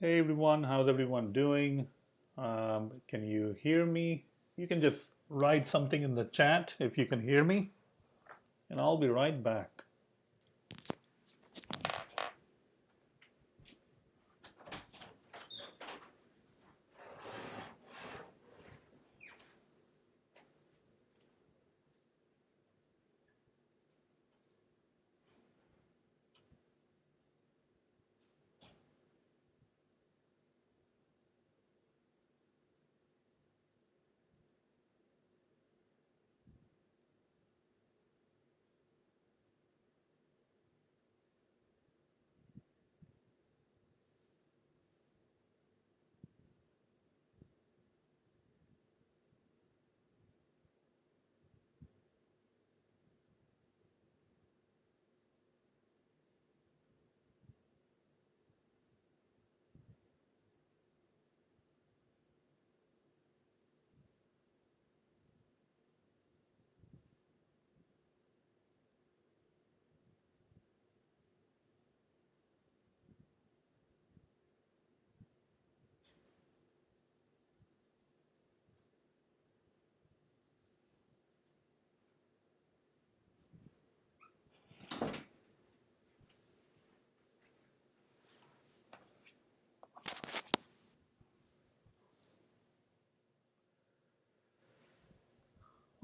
Hey everyone, how's everyone doing? Can you hear me? You can just write something in the chat if you can hear me, and I'll be right back.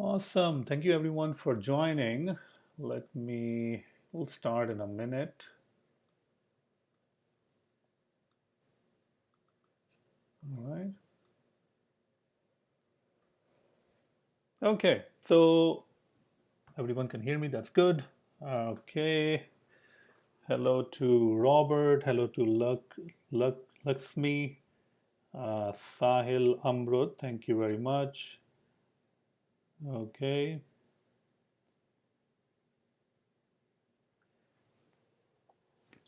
Awesome. Thank you everyone for joining. We'll start in a minute. All right. Okay, so everyone can hear me. That's good. Okay. Hello to Robert. Hello to Lakshmi, Sahil Amrut. Thank you very much. Okay.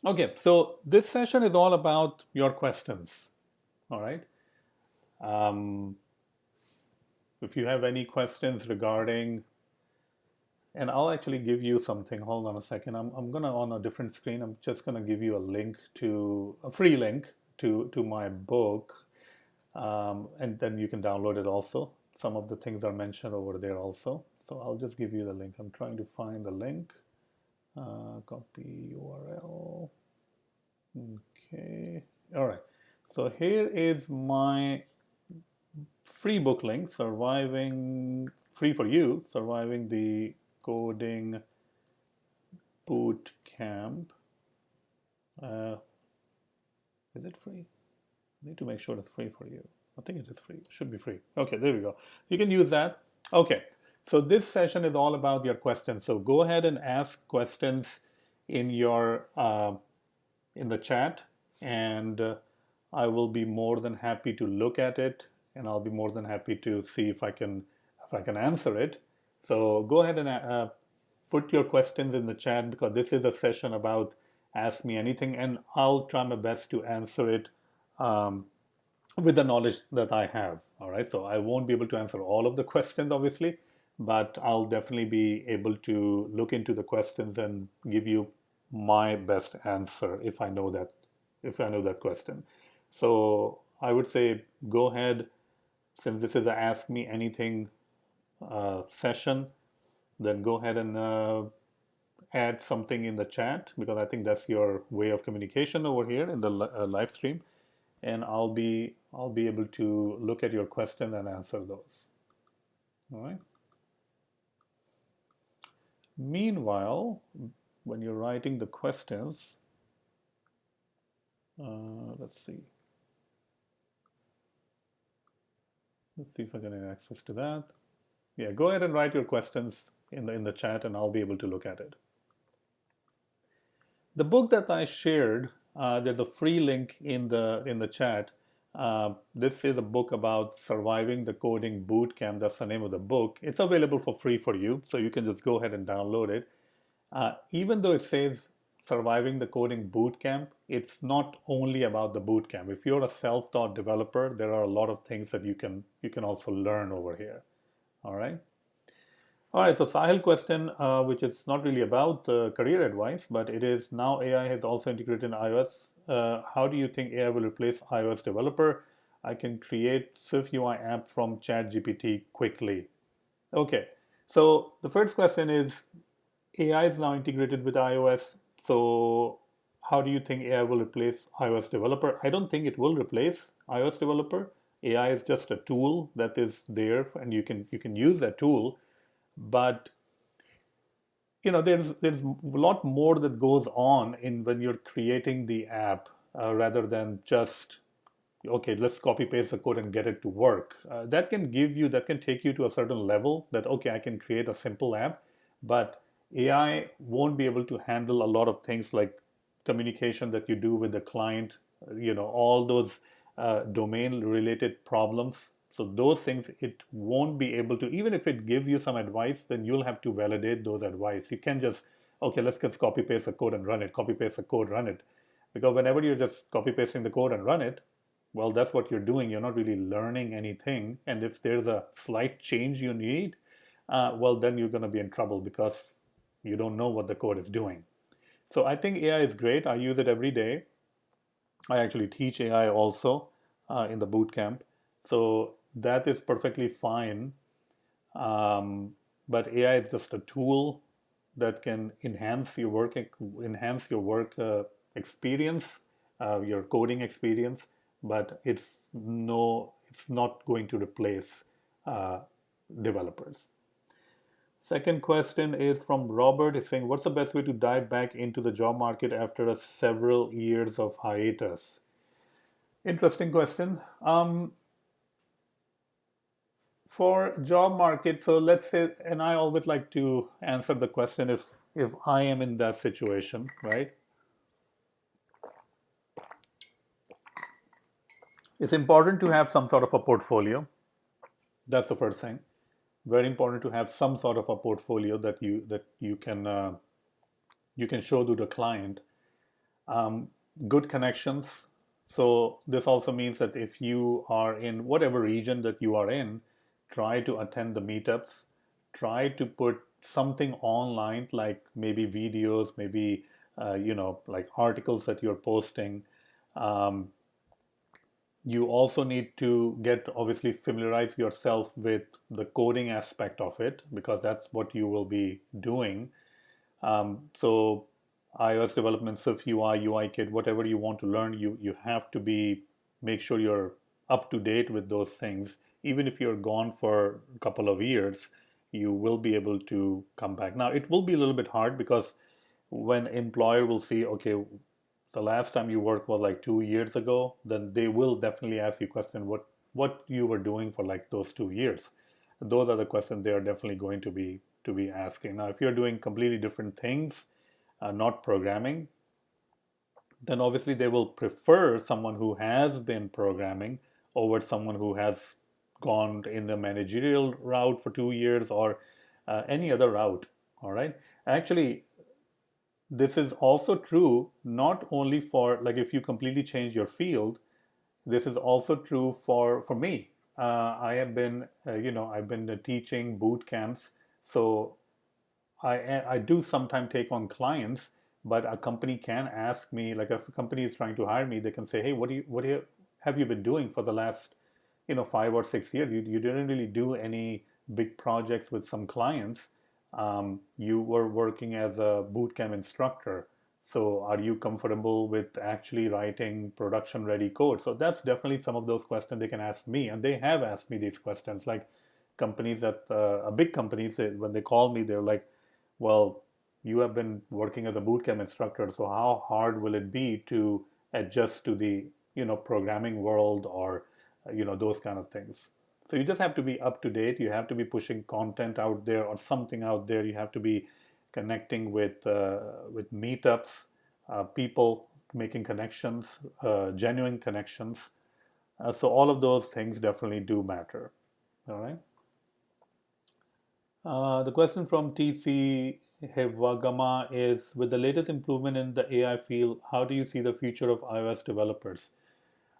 Okay, so this session is all about your questions. All right. Um, if you have any questions regarding, and I'll actually give you something. Hold on a second. I'm gonna on a different screen. I'm just gonna give you a link to a free link to my book, and then you can download it also. Some of the things are mentioned over there also. So I'll just give you the link. I'm trying to find the link. Copy URL. Okay. All right. So here is my free book link, free for you, Surviving the Coding Boot Camp. Is it free? I need to make sure it's free for you. I think it is free. It should be free. Okay, there we go. You can use that. Okay. So this session is all about your questions. So go ahead and ask questions in your in the chat, and I will be more than happy to look at it, and I'll be more than happy to see if I can answer it. So go ahead and put your questions in the chat, because this is a session about ask me anything, and I'll try my best to answer it um, with the knowledge that I have. All right, so I won't be able to answer all of the questions, obviously, but I'll definitely be able to look into the questions and give you my best answer if I know that question. So I would say go ahead, since this is a ask me anything session, then go ahead and add something in the chat, because I think that's your way of communication over here in the live stream, and I'll be able to look at your question and answer those. All right. Meanwhile, when you're writing the questions, let's see. Let's see if I can get access to that. Yeah, go ahead and write your questions in the chat, and I'll be able to look at it. The book that I shared, there's a free link in the chat. This is a book about surviving the coding boot camp. That's the name of the book. It's available for free for you, so you can just go ahead and download it. Even though it says surviving the coding boot camp, it's not only about the boot camp. If you're a self-taught developer, there are a lot of things that you can also learn over here. All right. All right, so Sahil question, which is not really about career advice, but it is now AI has also integrated in iOS. how do you think AI will replace iOS developer? I can create swiftui app from ChatGPT quickly. Okay, so the first question is AI is now integrated with iOS. So how do you think AI will replace iOS developer? I don't think it will replace iOS developer. AI is just a tool that is there, and you can use that tool. But there's a lot more that goes on in when you're creating the app rather than just okay, let's copy paste the code and get it to work. That can take you to a certain level that okay, I can create a simple app, but AI won't be able to handle a lot of things like communication that you do with the client, all those domain related problems. So those things it won't be able to, even if it gives you some advice, then you'll have to validate those advice. You can't just, okay, let's just copy paste the code and run it, copy paste the code, run it. Because whenever you're just copy pasting the code and run it, well, that's what you're doing. You're not really learning anything. And if there's a slight change you need, well, then you're going to be in trouble because you don't know what the code is doing. So I think AI is great. I use it every day. I actually teach AI also in the boot camp. So that is perfectly fine. But AI is just a tool that can enhance your work experience, your coding experience, but it's not going to replace uh, developers. Second question is from Robert. Is saying, what's the best way to dive back into the job market after several years of hiatus? Interesting question. For job market, so let's say, and I always like to answer the question if I am in that situation, right? It's important to have some sort of a portfolio. That's the first thing. Very important to have some sort of a portfolio that you can show to the client. Um, Good connections. So this also means that if you are in whatever region that you are in, try to attend the meetups. Try to put something online, like maybe videos, maybe like articles that you're posting. Um, you also need to get obviously familiarize yourself with the coding aspect of it because that's what you will be doing. So iOS development, Swift UI, UI kit, whatever you want to learn, you have to be make sure you're up to date with those things. Even if you're gone for a couple of years, you will be able to come back. Now it will be a little bit hard because when employer will see, okay, the last time you worked was like 2 years ago, then they will definitely ask you question what you were doing for like those 2 years. Those are the questions they are definitely going to be asking. Now, if you're doing completely different things, not programming, then obviously they will prefer someone who has been programming over someone who has gone in the managerial route for 2 years or any other route. All right. Actually, this is also true not only for like if you completely change your field. This is also true for me. I've been teaching boot camps, so I do sometimes take on clients, but a company can ask me, like if a company is trying to hire me, they can say, hey, what have you been doing for the last 5 or 6 years? You didn't really do any big projects with some clients. You were working as a bootcamp instructor. So are you comfortable with actually writing production ready code? So that's definitely some of those questions they can ask me. And they have asked me these questions. Like companies big companies, when they call me, they're like, well, you have been working as a bootcamp instructor. So how hard will it be to adjust to the, programming world or, those kind of things. So you just have to be up to date. You have to be pushing content out there or something out there. You have to be connecting with meetups, people making connections, genuine connections. So all of those things definitely do matter. All right. The question from TC Hevagama is, with the latest improvement in the AI field, how do you see the future of iOS developers?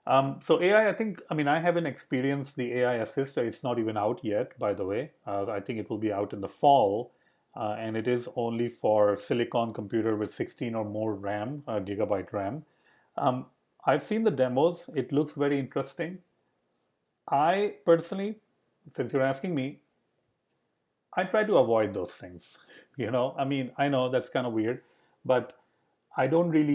So AI, I haven't experienced the AI assist. It's not even out yet, by the way. I think it will be out in the fall, and it is only for silicon computer with 16 or more RAM, gigabyte RAM. Um, I've seen the demos. It looks very interesting. I personally, since you're asking me, I try to avoid those things. I mean, I know that's kind of weird, but I don't really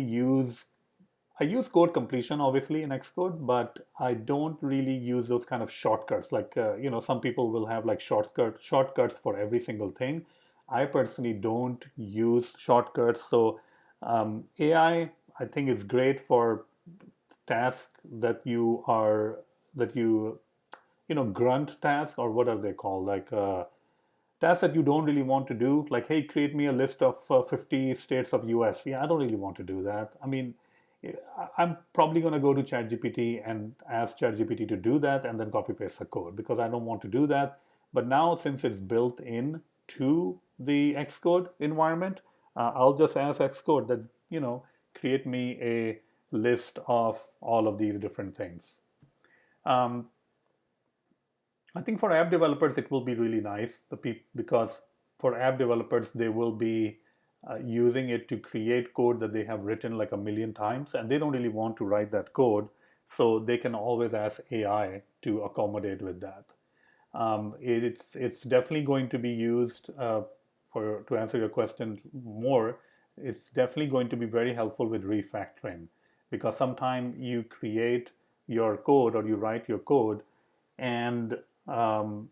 I use code completion obviously in Xcode, but I don't really use those kind of shortcuts. Like, some people will have like shortcuts for every single thing. I personally don't use shortcuts. So AI, I think is great for tasks that grunt task, or what are they called? Like tasks that you don't really want to do, like, hey, create me a list of 50 states of US. Yeah, I don't really want to do that. I mean, I'm probably going to go to ChatGPT and ask ChatGPT to do that and then copy paste the code because I don't want to do that. But now, since it's built in to the Xcode environment, I'll just ask Xcode that, create me a list of all of these different things. Um, I think for app developers, it will be really nice because for app developers, they will be using it to create code that they have written like a million times, and they don't really want to write that code, so they can always ask AI to accommodate with that. It's definitely going to be used for to answer your question more. It's definitely going to be very helpful with refactoring because sometimes you create your code or you write your code and um,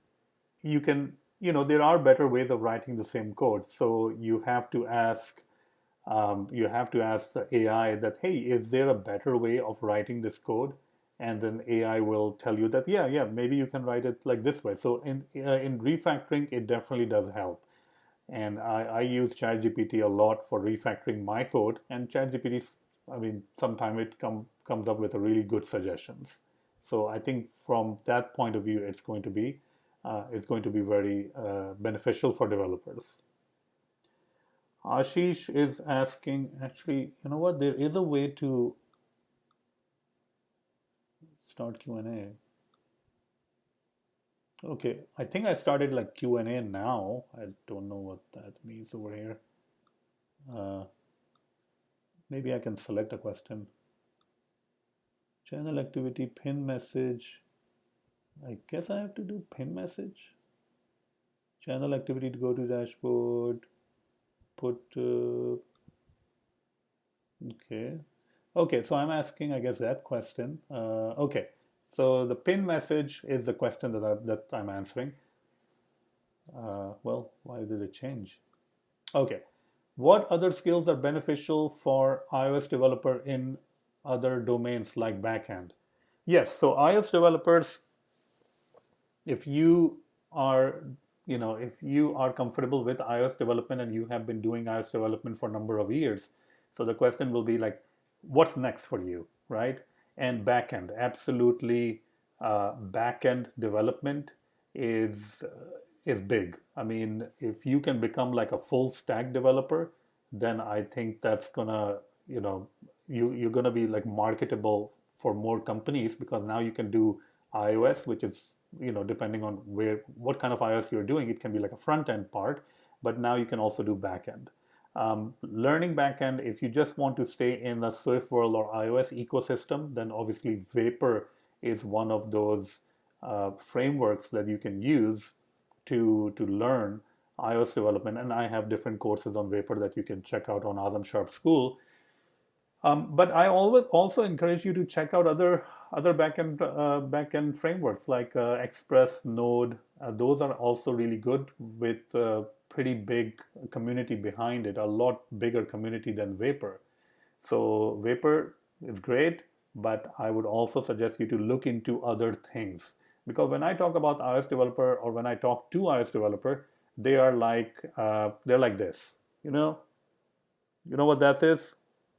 you can, there are better ways of writing the same code. So you have to ask the AI that, hey, is there a better way of writing this code? And then AI will tell you that, yeah, maybe you can write it like this way. So in refactoring, it definitely does help. And I use ChatGPT a lot for refactoring my code. And ChatGPT, I mean, sometimes comes up with a really good suggestions. So I think from that point of view, it's going to be very beneficial for developers. Ashish is asking, actually, you know what? There is a way to start Q&A. Okay, I think I started like Q&A now. I don't know what that means over here. Uh, Maybe I can select a question. Channel activity, pin message. I guess I have to do pin message. Channel activity to go to dashboard. Put, okay. Okay, so I'm asking, I guess, that question. Okay, so the pin message is the question that I'm answering. Well, why did it change? Okay, what other skills are beneficial for iOS developer in other domains like backend? Yes, so iOS developers, if you are, if you are comfortable with iOS development and you have been doing iOS development for a number of years, so the question will be like, what's next for you, right? And backend, absolutely, backend development is big. I mean, if you can become like a full stack developer, then I think that's gonna, you're gonna be like marketable for more companies because now you can do iOS, which is, depending on what kind of iOS you're doing, it can be like a front end part, but now you can also do back end. Learning backend, if you just want to stay in the Swift world or iOS ecosystem, then obviously Vapor is one of those frameworks that you can use to learn iOS development. And I have different courses on Vapor that you can check out on Azam Sharp School. But I always also encourage you to check out other backend frameworks like Express, Node. Those are also really good with pretty big community behind it, a lot bigger community than Vapor. So Vapor is great, but I would also suggest you to look into other things because when I talk about iOS developer or when I talk to iOS developer, they're like this. You know what that is?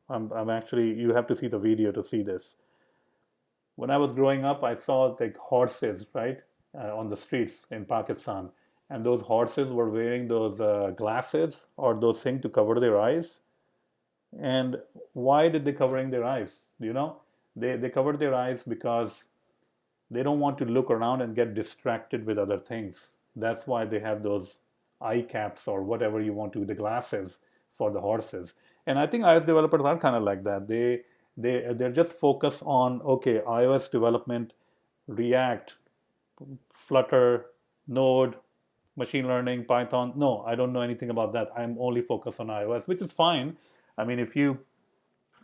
I'm actually, you have to see the video to see this. When I was growing up, I saw like horses, right, on the streets in Pakistan. And those horses were wearing those glasses or those things to cover their eyes. And why did they covering their eyes? They covered their eyes because they don't want to look around and get distracted with other things. That's why they have those eye caps or whatever you want to, the glasses for the horses. And I think iOS developers are kind of like that. they're just focused on, okay, iOS development, React, Flutter, Node, machine learning, Python. No, I don't know anything about that. I'm only focused on iOS, which is fine. I mean, if you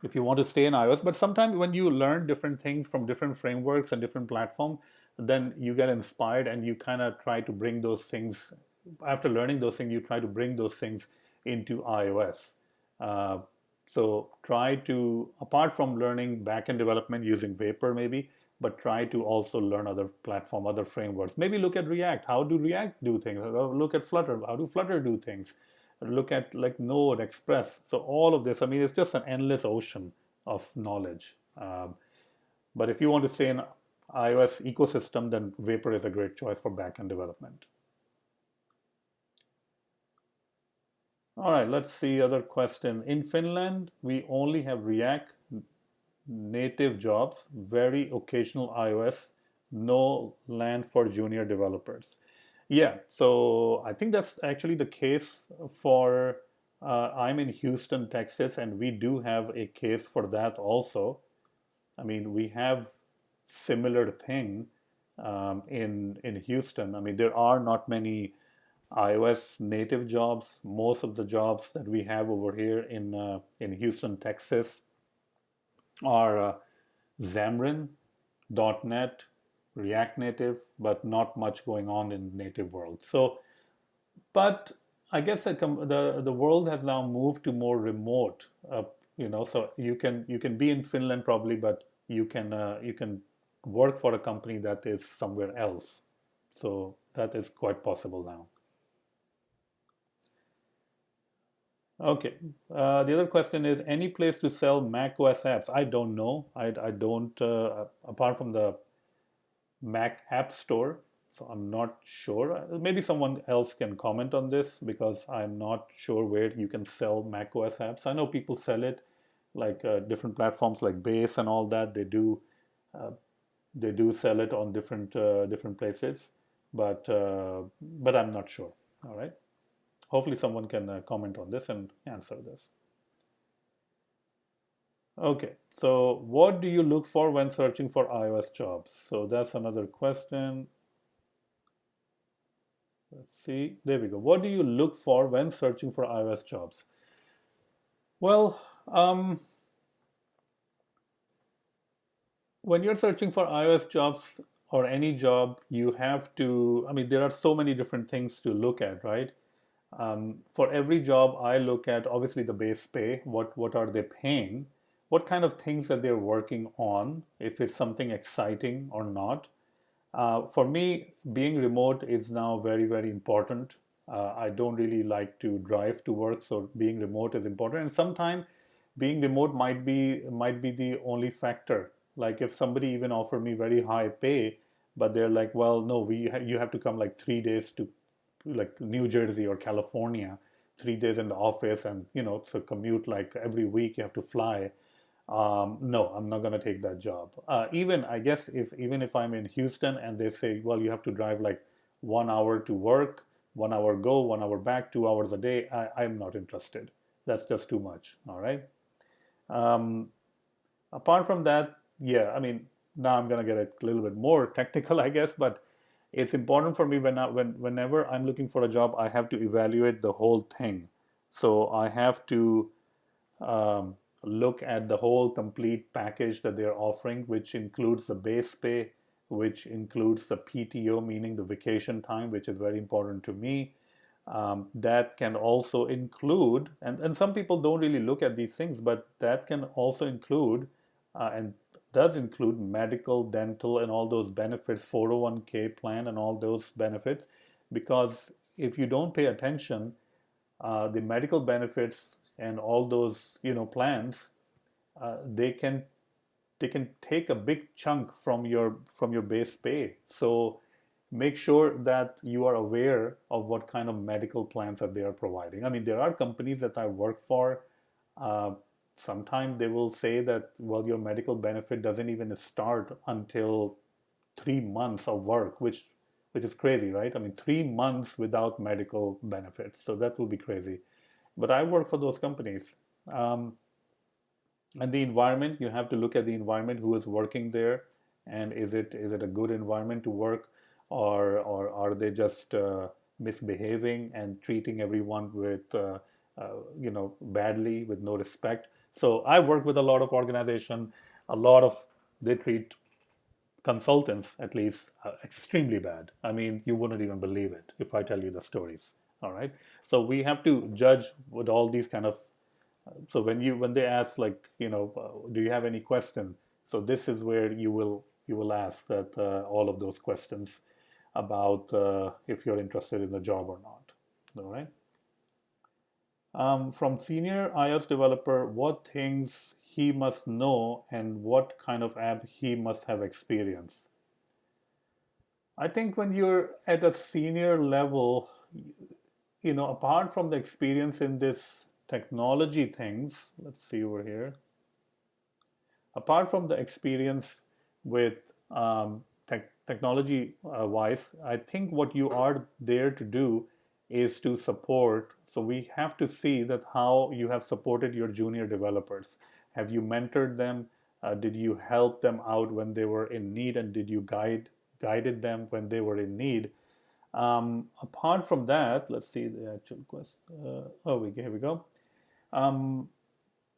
want to stay in iOS, but sometimes when you learn different things from different frameworks and different platforms, then you get inspired and you kind of try to bring those things. After learning those things, you try to bring those things into iOS. Uh, so try to, apart from learning backend development using Vapor maybe, but try to also learn other platform, other frameworks. Maybe look at React. How do React do things? Look at Flutter. How do Flutter do things? Look at like Node, Express. So all of this, I mean, it's just an endless ocean of knowledge. But if you want to stay in iOS ecosystem, then Vapor is a great choice for backend development. All right, let's see other question. In Finland, we only have React native jobs, very occasional iOS, no land for junior developers. Yeah, so I think that's actually the case for, I'm in Houston, Texas, and we do have a case for that also. I mean, we have similar thing in Houston. I mean, there are not many iOS native jobs. Most of the jobs that we have over here in Houston, Texas, are Xamarin, .NET, React Native, but not much going on in native world. So, but I guess the world has now moved to more remote. So you can be in Finland probably, but you can work for a company that is somewhere else. So that is quite possible now. Okay. The other question is any place to sell Mac OS apps? I don't know. I don't, apart from the Mac App Store. So I'm not sure. Maybe someone else can comment on this because I'm not sure where you can sell Mac OS apps. I know people sell it like different platforms like Base and all that. Uh, they do sell it on different places, but I'm not sure. All right. Hopefully someone can comment on this and answer this. Okay, so what do you look for when searching for iOS jobs? So that's another question. Let's see. There we go. What do you look for when searching for iOS jobs? Well, when you're searching for iOS jobs or any job, you have to, I mean, there are so many different things to look at, right? For every job, I look at obviously the base pay. What are they paying? What kind of things that they're working on? If it's something exciting or not. For me, being remote is now very, very important. I don't really like to drive to work, so being remote is important. And sometimes being remote might be the only factor. Like if somebody even offer me very high pay, but they're like, well, no, you have to come like 3 days to like New Jersey or California, 3 days in the office, and so commute like every week you have to fly. No, I'm not going to take that job. Even I guess even if I'm in Houston and they say, well, you have to drive like 1 hour to work, 1 hour go, 1 hour back, 2 hours a day, I'm not interested. That's just too much. All right. Um, Apart from that, yeah, I mean, now I'm going to get a little bit more technical, I guess, but it's important for me whenever I'm looking for a job, I have to evaluate the whole thing. So I have to look at the whole complete package that they're offering, which includes the base pay, which includes the PTO, meaning the vacation time, which is very important to me. That can also include, and some people don't really look at these things, but that can also include, and does include medical, dental, and all those benefits, 401k plan, and all those benefits. Because if you don't pay attention, the medical benefits and all those plans, they can take a big chunk from your base pay. So make sure that you are aware of what kind of medical plans that they are providing. I mean, there are companies that I work for. Uh, Sometimes they will say that, well, your medical benefit doesn't even start until 3 months of work, which is crazy, right? I mean, 3 months without medical benefits. So that will be crazy. But I work for those companies. Um, And the environment, you have to look at the environment, who is working there, and is it a good environment to work, or are they just misbehaving and treating everyone with badly, with no respect. So I work with a lot of organization, a lot of, they treat consultants at least extremely bad. I mean, you wouldn't even believe it if I tell you the stories. All right. So we have to judge with all these kind of. So when they ask, like, do you have any question? So this is where you will ask that all of those questions about if you're interested in the job or not. All right. From senior iOS developer, what things he must know and what kind of app he must have experience. I think when you're at a senior level, apart from the experience in this technology things, let's see over here, apart from the experience with technology wise, I think what you are there to do is to support. So we have to see that how you have supported your junior developers. Have you mentored them? Did you help them out when they were in need, and did you guided them when they were in need? Apart from that, let's see the actual question. Here we go. Um,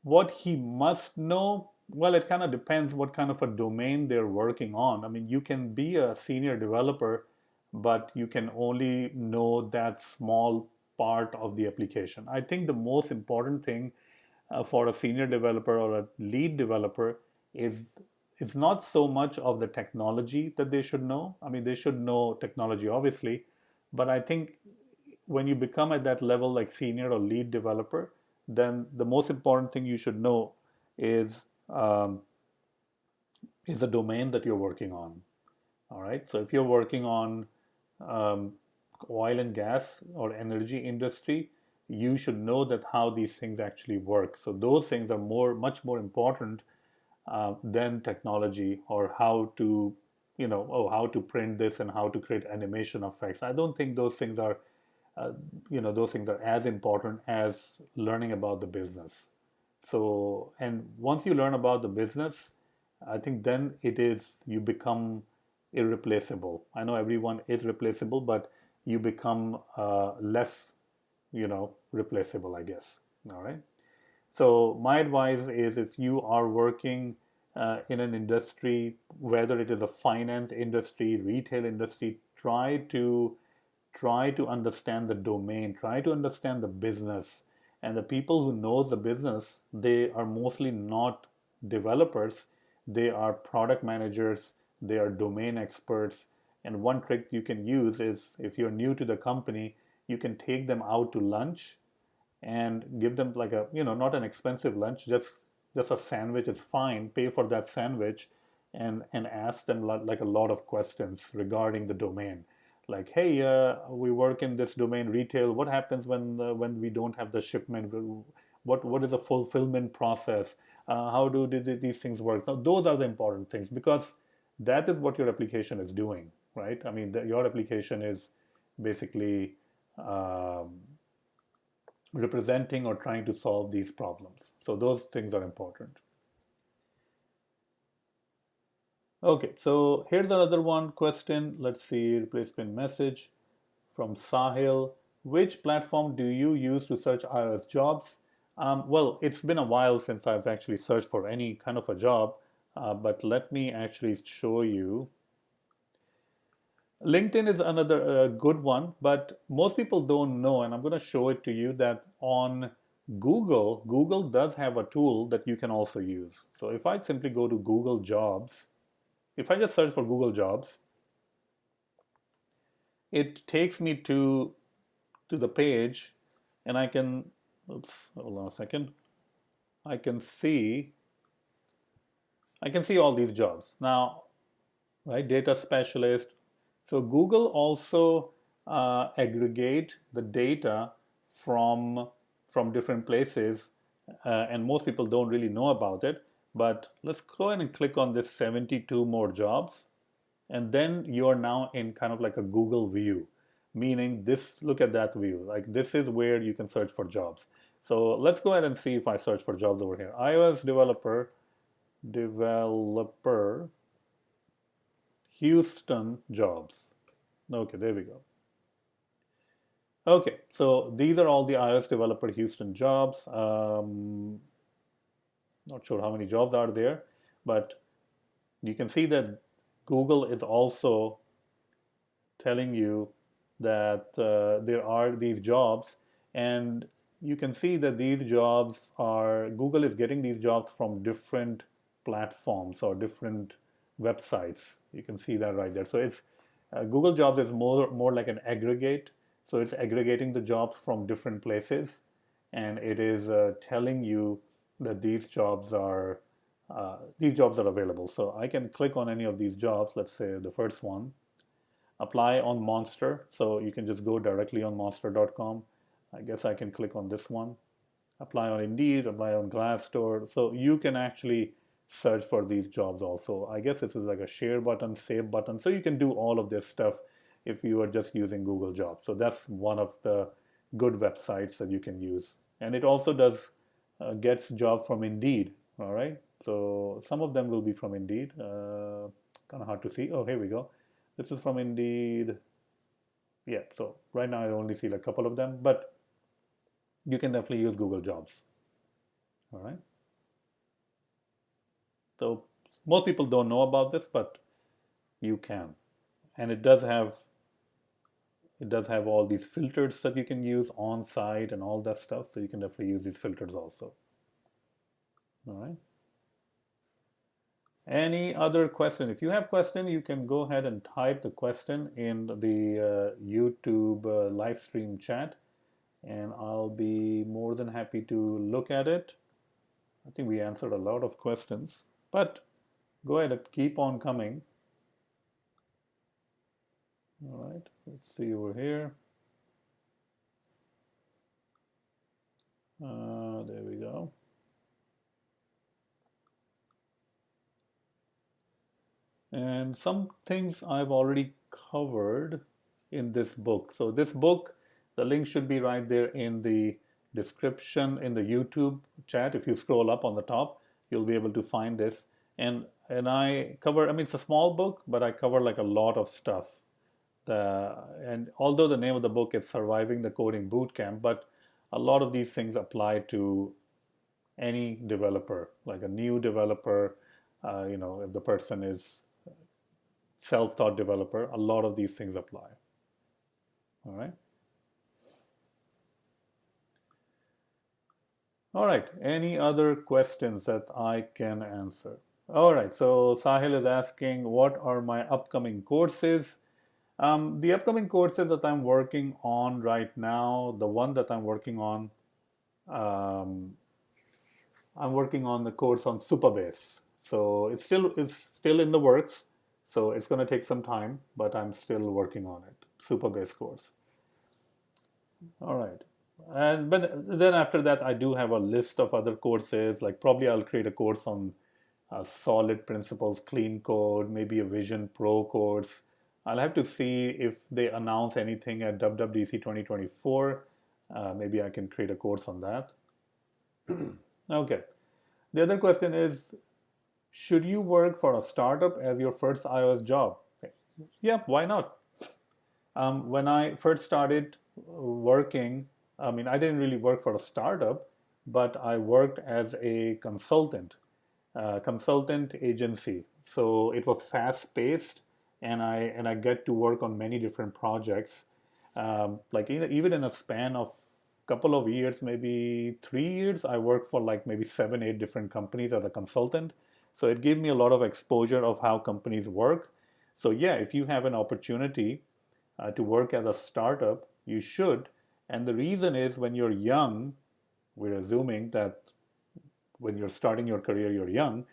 what he must know, well, it kind of depends what kind of a domain they're working on. I mean, you can be a senior developer, but you can only know that small part of the application. I think the most important thing for a senior developer or a lead developer is it's not so much of the technology that they should know. I mean, they should know technology, obviously, but I think when you become at that level, like senior or lead developer, then the most important thing you should know is um, is the domain that you're working on. All right. So if you're working on um, oil and gas or energy industry, you should know that how these things actually work. So those things are much more important than technology, or how to, how to print this and how to create animation effects. I don't think those things are uh, those things are as important as learning about the business. So, and once you learn about the business, I think then it is, you become irreplaceable. I know everyone is replaceable, but you become less, replaceable, I guess. All right. So my advice is, if you are working in an industry, whether it is a finance industry, retail industry, try to understand the domain, try to understand the business. And the people who knows the business, they are mostly not developers, they are product managers, they are domain experts. And one trick you can use is, if you're new to the company, you can take them out to lunch and give them, like, a, not an expensive lunch, just a sandwich is fine, pay for that sandwich, and ask them like a lot of questions regarding the domain, like, hey, we work in this domain, retail. What happens when we don't have the shipment? What is the fulfillment process? How do these things work? Now, those are the important things, because that is what your application is doing, right? I mean, your application is basically um, representing or trying to solve these problems. So those things are important. Okay, so here's another one question. Let's see, replacement message from Sahil. Which platform do you use to search iOS jobs? Well, it's been a while since I've actually searched for any kind of a job, but let me actually show you. LinkedIn is another good one, but most people don't know, and I'm going to show it to you, that on Google does have a tool that you can also use. So if I simply go to Google Jobs, if I just search for Google Jobs, it takes me to the page, and I can, oops, hold on a second. I can see all these jobs now, right? Data specialist. So Google also aggregate the data from different places, and most people don't really know about it. But let's go ahead and click on this 72 more jobs, and then you are now in kind of like a Google view, meaning this, look at that view, like this is where you can search for jobs. So let's go ahead and see if I search for jobs over here. iOS developer Houston jobs. Okay, there we go. Okay, so these are all the iOS developer Houston jobs. Not sure how many jobs are there, but you can see that Google is also telling you that there are these jobs, and you can see that these jobs are, Google is getting these jobs from different platforms or different websites. You can see that right there. So it's Google Jobs is more like an aggregate. So it's aggregating the jobs from different places, and it is telling you that these jobs are available. So I can click on any of these jobs. Let's say the first one, apply on Monster. So you can just go directly on monster.com. I guess I can click on this one. Apply on Indeed, apply on Glassdoor. So you can actually search for these jobs also. I guess this is like a share button, save button. So you can do all of this stuff if you are just using Google Jobs. So that's one of the good websites that you can use. And it also does gets job from Indeed. All right. So some of them will be from Indeed. Kind of hard to see. Oh, here we go. This is from Indeed. Yeah, so right now I only see like a couple of them, but you can definitely use Google Jobs. All right. So most people don't know about this, but you can. And it does have all these filters that you can use on site and all that stuff. So you can definitely use these filters also. All right. Any other question? If you have question, you can go ahead and type the question in the YouTube live stream chat, and I'll be more than happy to look at it. I think we answered a lot of questions, but go ahead and keep on coming. All right, let's see over here. There we go. And some things I've already covered in this book. So this book, the link should be right there in the description in the YouTube chat. If you scroll up on the top, you'll be able to find this. And I cover, I mean, it's a small book, but I cover like a lot of stuff. And although the name of the book is Surviving the Coding Bootcamp, but a lot of these things apply to any developer, like a new developer, if the person is self-taught developer, a lot of these things apply. All right. All right. Any other questions that I can answer? All right. So Sahil is asking, what are my upcoming courses? The upcoming courses that I'm working on right now, the one that I'm working on the course on Supabase. So it's still in the works. So it's going to take some time, but I'm still working on it. Supabase course. All right. And but then after that, I do have a list of other courses. Like probably I'll create a course on solid principles, clean code, maybe a Vision Pro course. I'll have to see if they announce anything at WWDC 2024. Maybe I can create a course on that. Okay. The other question is, should you work for a startup as your first iOS job? Yeah, why not? When I first started working, I mean, I didn't really work for a startup, but I worked as a consultant agency. So it was fast paced, and I get to work on many different projects. Like even in a span of couple of years, maybe 3 years, I worked for like maybe 7, 8 different companies as a consultant. So it gave me a lot of exposure of how companies work. So yeah, if you have an opportunity to work as a startup, you should. And the reason is when you're young, we're assuming that when you're starting your career, you're young.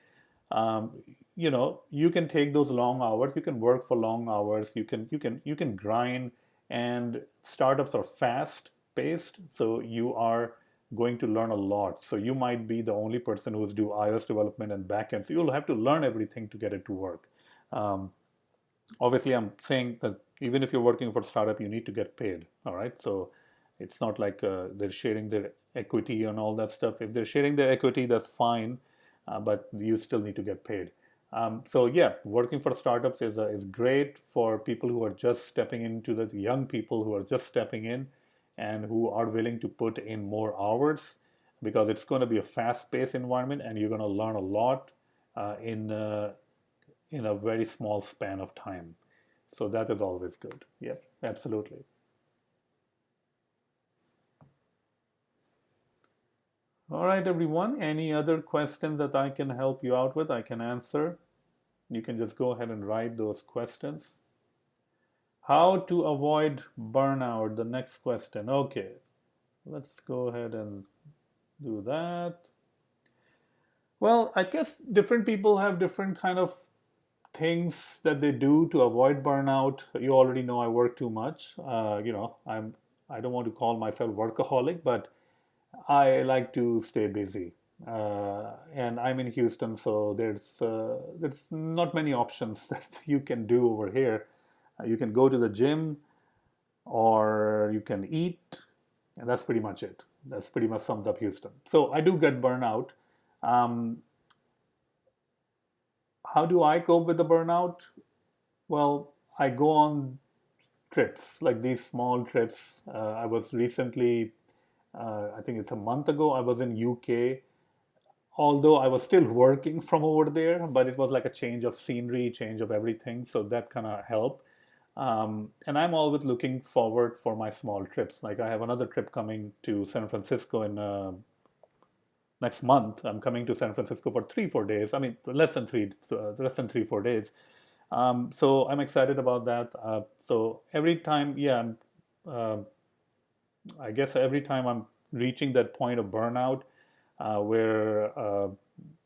Um, you can take those long hours. You can work for long hours. You can grind. And startups are fast paced, so you are going to learn a lot. So you might be the only person who's do iOS development and backend. So you'll have to learn everything to get it to work. Um, Obviously, I'm saying that even if you're working for a startup, you need to get paid. All right. So it's not like they're sharing their equity and all that stuff. If they're sharing their equity, that's fine, but you still need to get paid. So yeah, working for startups is great for people who are just stepping into the young people who are just stepping in and who are willing to put in more hours, because it's going to be a fast-paced environment and you're going to learn a lot in a very small span of time. So that is always good. Yep, absolutely. All right, everyone. Any other questions that I can help you out with? I can answer. You can just go ahead and write those questions. How to avoid burnout? The next question. Okay, let's go ahead and do that. Well, I guess different people have different kind of things that they do to avoid burnout. You already know I work too much. I don't want to call myself workaholic, but I like to stay busy. And I'm in Houston, so there's not many options that you can do over here. You can go to the gym, or you can eat, and that's pretty much it. That's pretty much sums up Houston. So I do get burnout. Um, how do I cope with the burnout? Well, I go on trips, like these small trips. I was recently, I think it's a month ago, I was in UK. Although I was still working from over there, but it was like a change of scenery, change of everything. So that kind of helped. And I'm always looking forward for my small trips. Like I have another trip coming to San Francisco in next month. I'm coming to San Francisco for 3 4 days. I mean, less than 3 4 days. So I'm excited about that. So every time, yeah, uh, I guess every time I'm reaching that point of burnout, where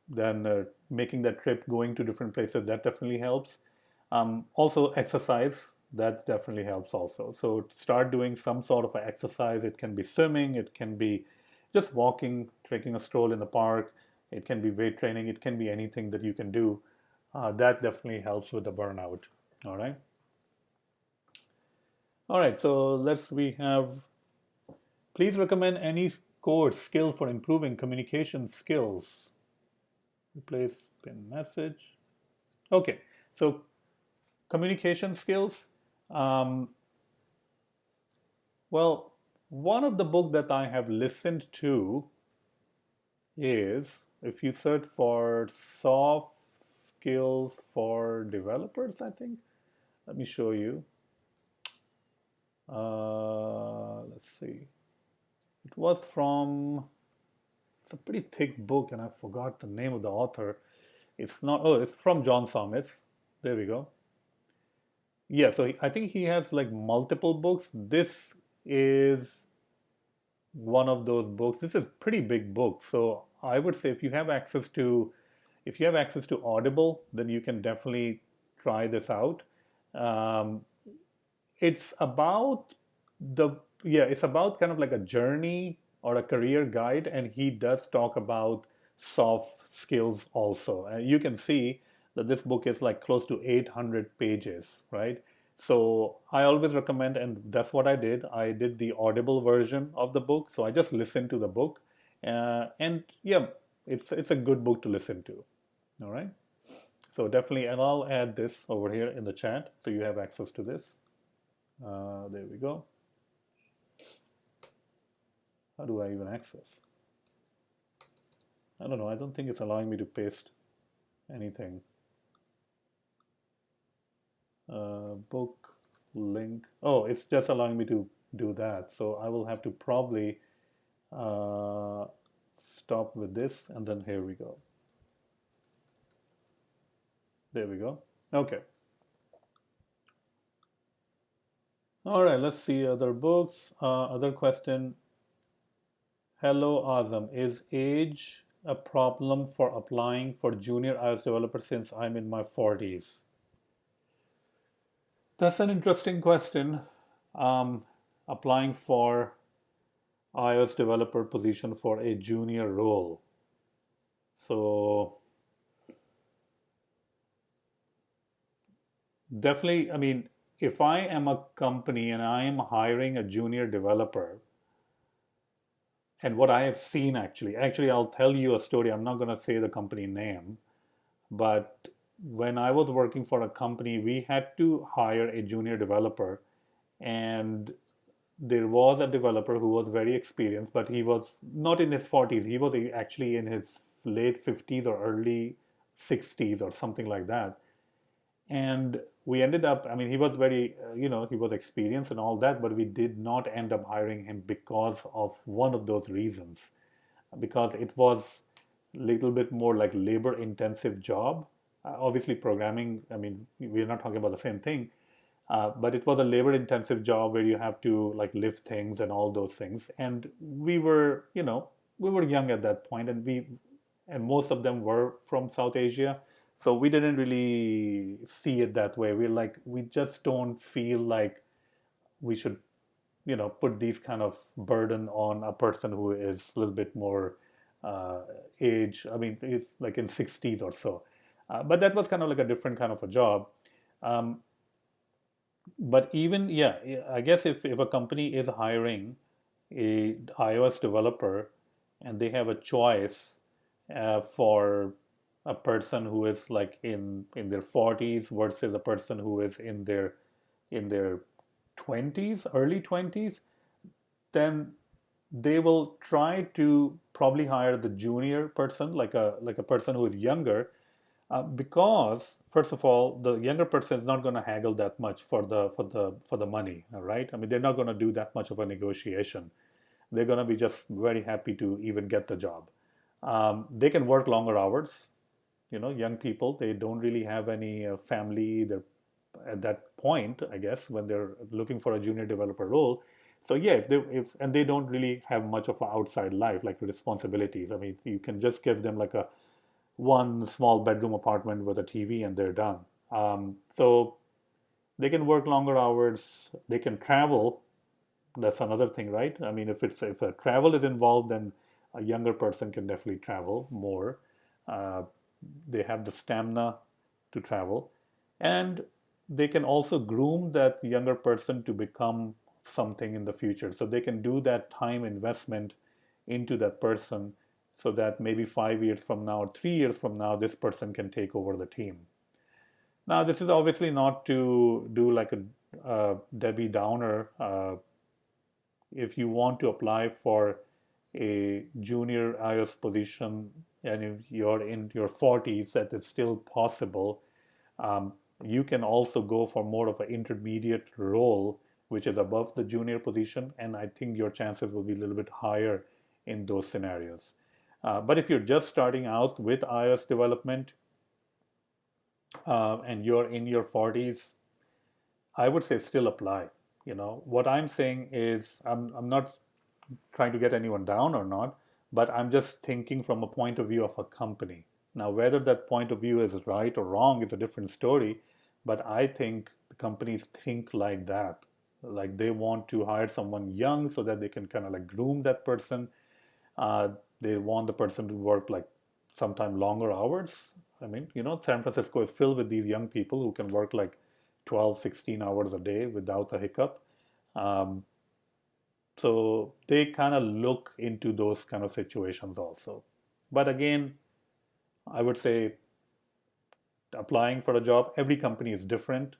then making that trip, going to different places, that definitely helps. Also, exercise, that definitely helps also. So start doing some sort of a exercise. It can be swimming, it can be just walking, taking a stroll in the park, it can be weight training, it can be anything that you can do. That definitely helps with the burnout. All right. All right. So we have, please recommend any course skill for improving communication skills. Replace pin message. Okay. So communication skills. Um, well, one of the book that I have listened to is, if you search for soft skills for developers, I think. Let me show you. Let's see. It was from, it's a pretty thick book and I forgot the name of the author. It's not, oh, it's from John Summers. There we go. Yeah, so I think he has like multiple books. This is one of those books. This is a pretty big book. So I would say if you have access to Audible, then you can definitely try this out. Um, it's about the yeah, it's about kind of like a journey or a career guide, and he does talk about soft skills also. And you can see that this book is like close to 800 pages, right? So I always recommend, and that's what I did. I did the Audible version of the book, so I just listened to the book, and yeah, it's a good book to listen to. All right. So definitely, and I'll add this over here in the chat so you have access to this. There we go. How do I even access? I don't know. I don't think it's allowing me to paste anything. Book link. Oh, it's just allowing me to do that. So I will have to probably stop with this, and then here we go. There we go. Okay. All right, let's see other books. Other question. Hello, Azam. Is age a problem for applying for junior iOS developer since I'm in my 40s? That's an interesting question. Um, Applying for iOS developer position for a junior role. So definitely, I mean, if I am a company and I am hiring a junior developer, And what I have seen actually, I'll tell you a story. I'm not going to say the company name, but when I was working for a company, we had to hire a junior developer, and there was a developer who was very experienced, but he was not in his 40s. He was actually in his late 50s or early 60s or something like that. And we ended up, I mean, he was very, he was experienced and all that, but we did not end up hiring him because of one of those reasons, because it was a little bit more like labor intensive job. Obviously, programming, I mean, we're not talking about the same thing, but it was a labor intensive job where you have to like lift things and all those things. And we were young at that point, and most of them were from South Asia. So we didn't really see it that way. We just don't feel like we should, put these kind of burden on a person who is a little bit more uh, age. I mean, it's like in 60s or so. But that was kind of like a different kind of a job. Um, but even, yeah, I guess if a company is hiring a iOS developer and they have a choice for a person who is like in their 40s versus a person who is in their 20s, early 20s, then they will try to probably hire the junior person, like a person who is younger, because first of all, the younger person is not going to haggle that much for the money, all right? I mean, they're not going to do that much of a negotiation. They're going to be just very happy to even get the job. They can work longer hours. Young people, they don't really have any family. They're at that point, I guess, when they're looking for a junior developer role. So yeah, and they don't really have much of an outside life, like responsibilities. I mean, you can just give them like a one small bedroom apartment with a TV and they're done. So they can work longer hours. They can travel. That's another thing, right? I mean, if a travel is involved, then a younger person can definitely travel more. Uh, they have the stamina to travel, and they can also groom that younger person to become something in the future. So they can do that time investment into that person, so that maybe 5 years from now or 3 years from now, this person can take over the team. Now, this is obviously not to do like a Debbie Downer. If you want to apply for a junior iOS position and if you're in your 40s, that is still possible. Um, you can also go for more of an intermediate role, which is above the junior position, and I think your chances will be a little bit higher in those scenarios. But if you're just starting out with iOS development and you're in your 40s, I would say still apply. What I'm saying is I'm not trying to get anyone down or not, but I'm just thinking from a point of view of a company. Now, whether that point of view is right or wrong is a different story, but I think the companies think like that. Like they want to hire someone young so that they can kind of like groom that person. Uh, they want the person to work like sometime longer hours. I mean, San Francisco is filled with these young people who can work like 12, 16 hours a day without a hiccup. Um, so they kind of look into those kind of situations also. But again, I would say applying for a job, every company is different.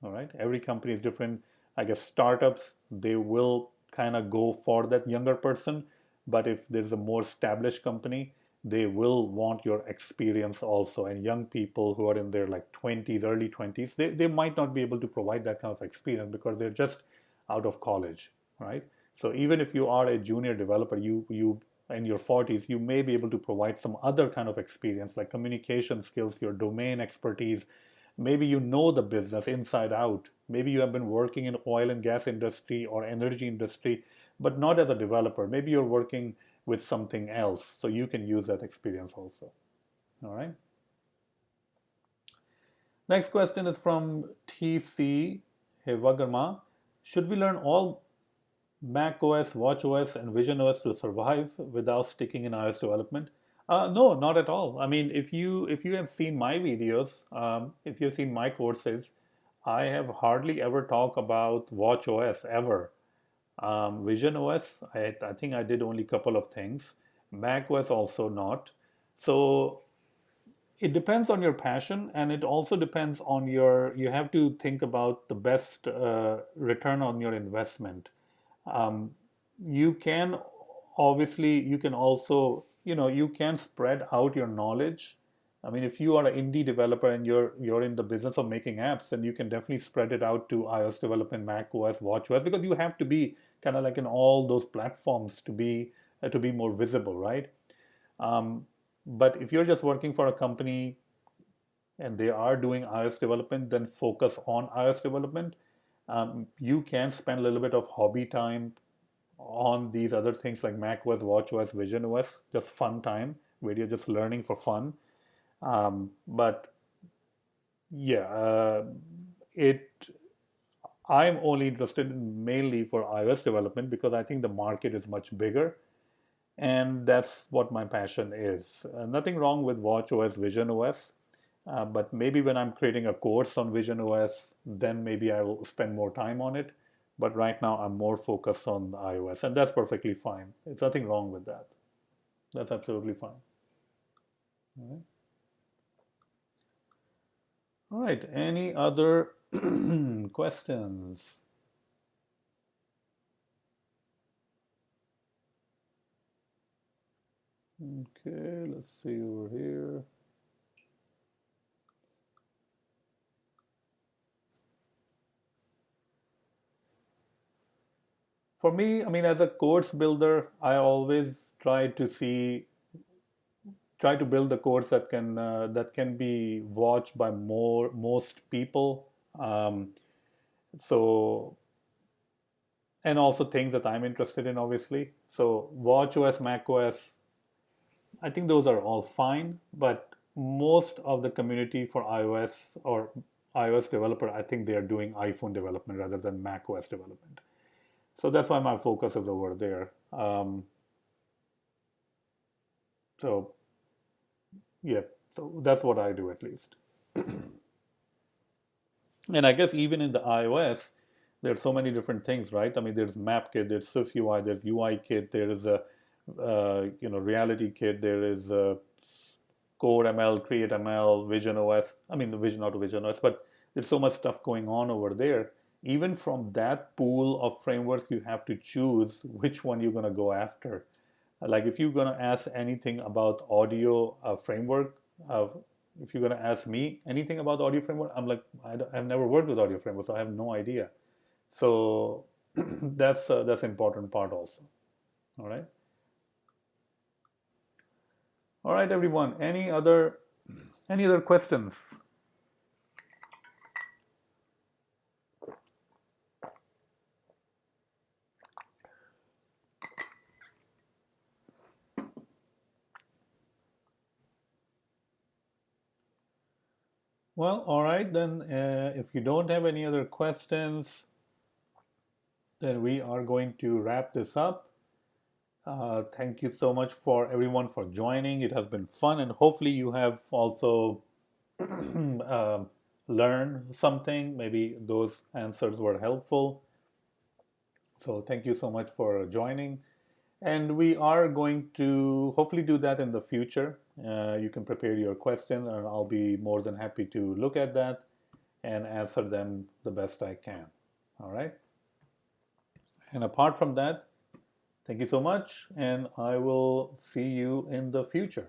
All right. Every company is different. I guess startups, they will kind of go for that younger person. But if there's a more established company, they will want your experience also. And young people who are in their like 20s, early 20s, they might not be able to provide that kind of experience because they're just out of college, right? So even if you are a junior developer, you in your 40s, you may be able to provide some other kind of experience like communication skills, your domain expertise. Maybe you know the business inside out. Maybe you have been working in oil and gas industry or energy industry, but not as a developer. Maybe you're working with something else, so you can use that experience also. All right. Next question is from TC Hevagarma. Should we learn all Mac OS, Watch OS, and Vision OS to survive without sticking in iOS development? No, not at all. I mean, if you have seen my videos, if you've seen my courses, I have hardly ever talked about Watch OS ever. Vision OS, I think I did only a couple of things. Mac OS also not. So it depends on your passion, and it also depends on you have to think about the best return on your investment. um, you can obviously, you can also, you can spread out your knowledge. I mean, if you are an indie developer and you're in the business of making apps, then you can definitely spread it out to iOS development, Mac OS, watch OS, because you have to be kind of like in all those platforms to be more visible, right? um, but if you're just working for a company and they are doing iOS development, then focus on iOS development. You can spend a little bit of hobby time on these other things like Mac OS, Watch OS, Vision OS, just fun time where you're just learning for fun. But yeah, it I'm only interested in mainly for iOS development because I think the market is much bigger, and that's what my passion is. Nothing wrong with Watch OS, Vision OS, but maybe when I'm creating a course on Vision OS, then maybe I will spend more time on it. But right now, I'm more focused on iOS, and that's perfectly fine. There's nothing wrong with that. That's absolutely fine. All right. All right. Any other questions? Okay, let's see over here. For me, I mean, as a course builder, I always try to build the course that can be watched by most people. Um, so and also things that I'm interested in, obviously. So watch OS, Mac OS, I think those are all fine, but most of the community for iOS or iOS developer, I think they are doing iPhone development rather than Mac OS development. So that's why my focus is over there. So yeah, so that's what I do at least. And I guess even in the iOS, there's so many different things, right? I mean, there's Map Kit, there's swiftui, there's UI Kit, there is a Reality Kit, there is a Core ML, Create ML, Vision OS. I mean, the Vision, not Vision OS, but there's so much stuff going on over there. Even from that pool of frameworks, you have to choose which one you're going to go after. Like if you're going to ask anything about audio framework, uh, if you're going to ask me anything about audio framework, I'm like, I've never worked with audio framework, so I have no idea. So that's important part also. All right. All right, everyone. Any other questions? Well, all right, then if you don't have any other questions, then we are going to wrap this up. Thank you so much for everyone for joining. It has been fun, and hopefully you have also uh, learned something. Maybe those answers were helpful. So thank you so much for joining. And we are going to hopefully do that in the future. You can prepare your question, and I'll be more than happy to look at that and answer them the best I can. All right. And apart from that, thank you so much, and I will see you in the future.